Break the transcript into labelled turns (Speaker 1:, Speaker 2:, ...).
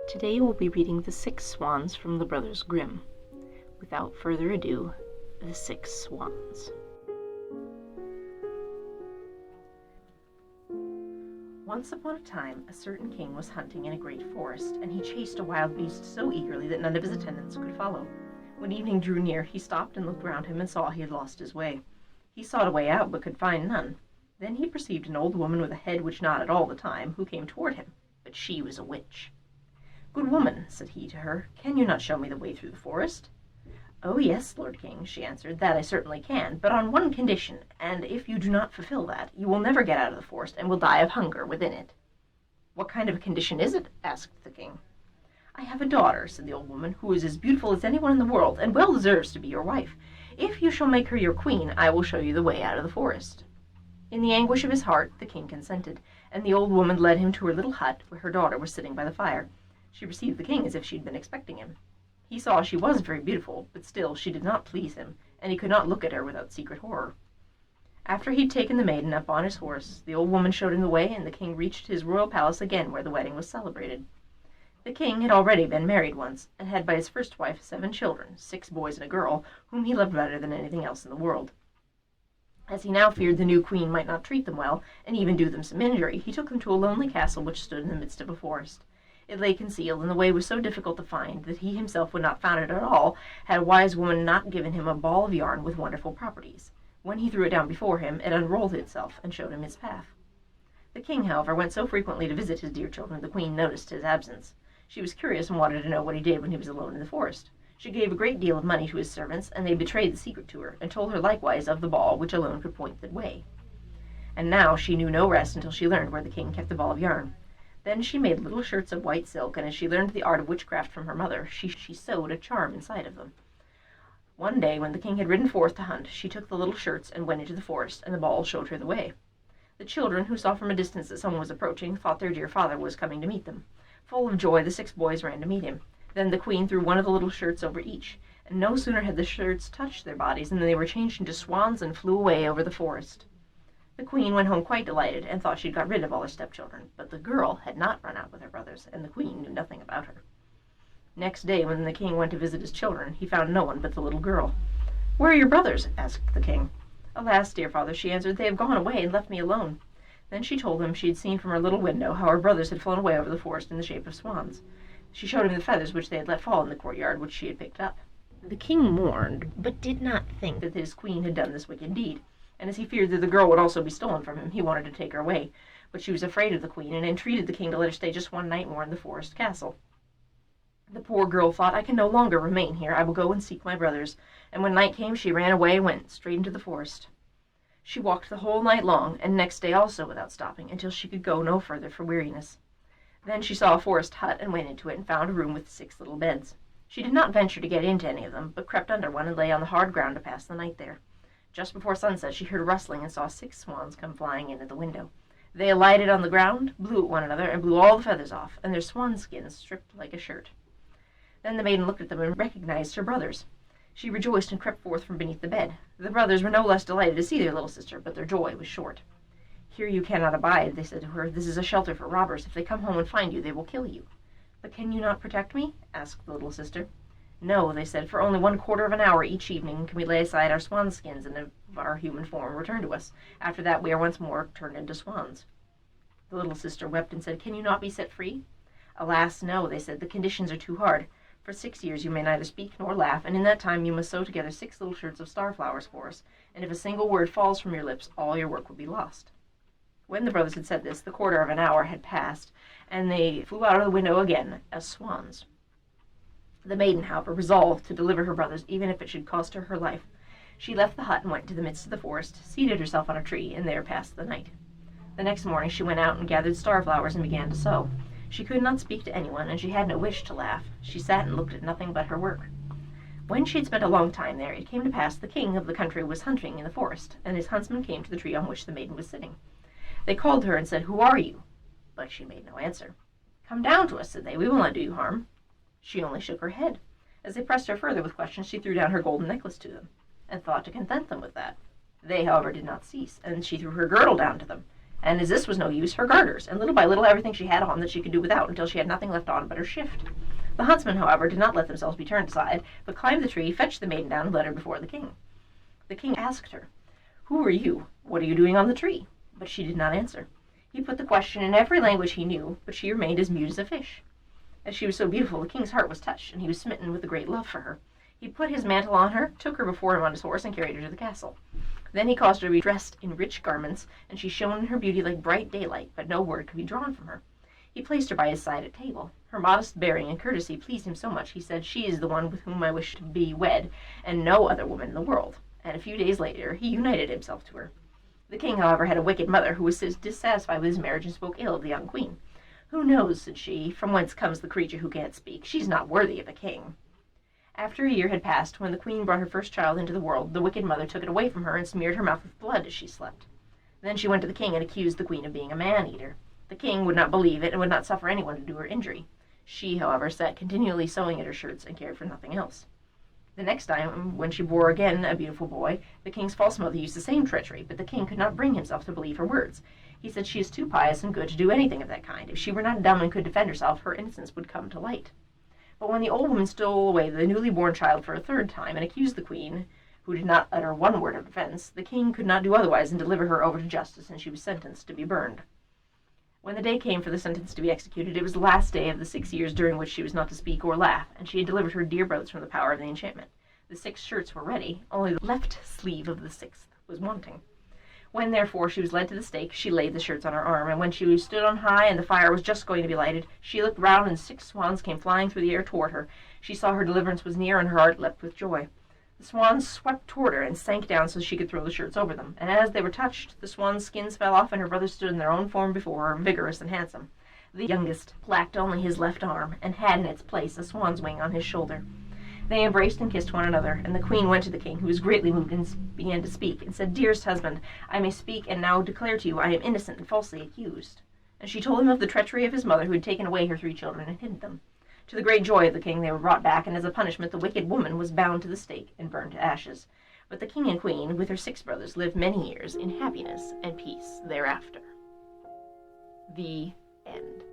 Speaker 1: Today we'll be reading the Six Swans from the Brothers Grimm. Without further ado, the Six Swans. Once upon a time, a certain king was hunting in a great forest, and he chased a wild beast so eagerly that none of his attendants could follow. When evening drew near, he stopped and looked round him and saw he had lost his way. He sought a way out, but could find none. Then he perceived an old woman with a head which nodded all the time, who came toward him, but she was a witch. "Good woman," said he to her, "can you not show me the way through the forest?" "Oh yes, Lord King," she answered, "that I certainly can, but on one condition, and if you do not fulfill that, you will never get out of the forest, and will die of hunger within it." "What kind of a condition is it?" asked the king. "I have a daughter," said the old woman, "who is as beautiful as anyone in the world, and well deserves to be your wife. If you shall make her your queen, I will show you the way out of the forest." In the anguish of his heart, the king consented, and the old woman led him to her little hut, where her daughter was sitting by the fire. She received the king as if she had been expecting him. He saw she was very beautiful, but still she did not please him, and he could not look at her without secret horror. After he had taken the maiden up on his horse, the old woman showed him the way, and the king reached his royal palace again, where the wedding was celebrated. The king had already been married once, and had by his first wife 7 children, 6 boys and a girl, whom he loved better than anything else in the world. As he now feared the new queen might not treat them well, and even do them some injury, he took them to a lonely castle which stood in the midst of a forest. It lay concealed, and the way was so difficult to find that he himself would not found it at all, had a wise woman not given him a ball of yarn with wonderful properties. When he threw it down before him, it unrolled itself and showed him his path. The king, however, went so frequently to visit his dear children, the queen noticed his absence. She was curious and wanted to know what he did when he was alone in the forest. She gave a great deal of money to his servants, and they betrayed the secret to her, and told her likewise of the ball which alone could point the way. And now she knew no rest until she learned where the king kept the ball of yarn. Then she made little shirts of white silk, and as she learned the art of witchcraft from her mother, she sewed a charm inside of them. One day, when the king had ridden forth to hunt, she took the little shirts and went into the forest, and the ball showed her the way. The children, who saw from a distance that someone was approaching, thought their dear father was coming to meet them. Full of joy, the 6 boys ran to meet him. Then the queen threw one of the little shirts over each, and no sooner had the shirts touched their bodies than they were changed into swans and flew away over the forest. The queen went home quite delighted, and thought she had got rid of all her stepchildren, but the girl had not run out with her brothers, and the queen knew nothing about her. Next day, when the king went to visit his children, he found no one but the little girl. "Where are your brothers?" asked the king. "Alas, dear father," she answered, "they have gone away and left me alone." Then she told him she had seen from her little window how her brothers had flown away over the forest in the shape of swans. She showed him the feathers which they had let fall in the courtyard, which she had picked up. The king mourned, but did not think that his queen had done this wicked deed, and as he feared that the girl would also be stolen from him, he wanted to take her away. But she was afraid of the queen, and entreated the king to let her stay just one night more in the forest castle. The poor girl thought, "I can no longer remain here. I will go and seek my brothers." And when night came, she ran away and went straight into the forest. She walked the whole night long, and next day also without stopping, until she could go no further for weariness. Then she saw a forest hut, and went into it, and found a room with 6 little beds. She did not venture to get into any of them, but crept under one and lay on the hard ground to pass the night there. Just before sunset she heard a rustling, and saw 6 swans come flying in at the window. They alighted on the ground, blew at one another, and blew all the feathers off, and their swan skins stripped like a shirt. Then the maiden looked at them and recognized her brothers. She rejoiced and crept forth from beneath the bed. The brothers were no less delighted to see their little sister, but their joy was short. "Here you cannot abide," they said to her. "This is a shelter for robbers. If they come home and find you, they will kill you." "But can you not protect me?" asked the little sister. "No," they said, "for only 1/4 of an hour each evening can we lay aside our swan skins, and of our human form return to us. After that we are once more turned into swans." The little sister wept and said, "Can you not be set free?" "Alas, no," they said, "the conditions are too hard. For 6 years you may neither speak nor laugh, and in that time you must sew together 6 little shirts of starflowers for us, and if a single word falls from your lips, all your work will be lost." When the brothers had said this, the 1/4 of an hour had passed, and they flew out of the window again as swans. The maiden, however, resolved to deliver her brothers, even if it should cost her her life. She left the hut and went into the midst of the forest, seated herself on a tree, and there passed the night. The next morning she went out and gathered starflowers and began to sew. She could not speak to anyone, and she had no wish to laugh. She sat and looked at nothing but her work. When she had spent a long time there, it came to pass the king of the country was hunting in the forest, and his huntsmen came to the tree on which the maiden was sitting. They called her and said, "Who are you?" But she made no answer. "Come down to us," said they. "We will not do you harm." She only shook her head. As they pressed her further with questions, she threw down her golden necklace to them, and thought to content them with that. They, however, did not cease, and she threw her girdle down to them, And as this was no use, her garters, and little by little everything she had on that she could do without, until she had nothing left on but her shift. The huntsmen, however, did not let themselves be turned aside, but climbed the tree, fetched the maiden down, and led her before the king. The king asked her, "Who are you? What are you doing on the tree?" But she did not answer. He put the question in every language he knew, but she remained as mute as a fish. As she was so beautiful, the king's heart was touched, and he was smitten with a great love for her. He put his mantle on her, took her before him on his horse, and carried her to the castle. Then he caused her to be dressed in rich garments, and she shone in her beauty like bright daylight, but no word could be drawn from her. He placed her by his side at table. Her modest bearing and courtesy pleased him so much, he said, "She is the one with whom I wish to be wed, and no other woman in the world." And a few days later he united himself to her. The king, however, had a wicked mother who was dissatisfied with his marriage and spoke ill of the young queen. "Who knows," said she, "from whence comes the creature who can't speak? She's not worthy of a king." After a year had passed, when the queen brought her first child into the world, the wicked mother took it away from her and smeared her mouth with blood as she slept. Then she went to the king and accused the queen of being a man-eater. The king would not believe it and would not suffer anyone to do her injury. She, however, sat continually sewing at her shirts and cared for nothing else. The next time, when she bore again a beautiful boy, the king's false mother used the same treachery, but the king could not bring himself to believe her words. He said, "She is too pious and good to do anything of that kind. If she were not dumb and could defend herself, her innocence would come to light." But when the old woman stole away the newly born child for a third time and accused the queen, who did not utter one word of defense, the king could not do otherwise than deliver her over to justice, and she was sentenced to be burned. When the day came for the sentence to be executed, it was the last day of the 6 years during which she was not to speak or laugh, and she had delivered her dear brothers from the power of the enchantment. The 6 shirts were ready, only the left sleeve of the 6th was wanting. When, therefore, she was led to the stake, she laid the shirts on her arm, and when she stood on high and the fire was just going to be lighted, she looked round and 6 swans came flying through the air toward her. She saw her deliverance was near, and her heart leapt with joy. The swans swept toward her and sank down so she could throw the shirts over them, and as they were touched, the swans' skins fell off, and her brothers stood in their own form before her, vigorous and handsome. The youngest lacked only his left arm, and had in its place a swan's wing on his shoulder. They embraced and kissed one another, and the queen went to the king, who was greatly moved, and began to speak, and said, "Dearest husband, I may speak, and now declare to you I am innocent and falsely accused." And she told him of the treachery of his mother, who had taken away her 3 children and hidden them. To the great joy of the king, they were brought back, and as a punishment the wicked woman was bound to the stake and burned to ashes. But the king and queen, with her 6 brothers, lived many years in happiness and peace thereafter. The end.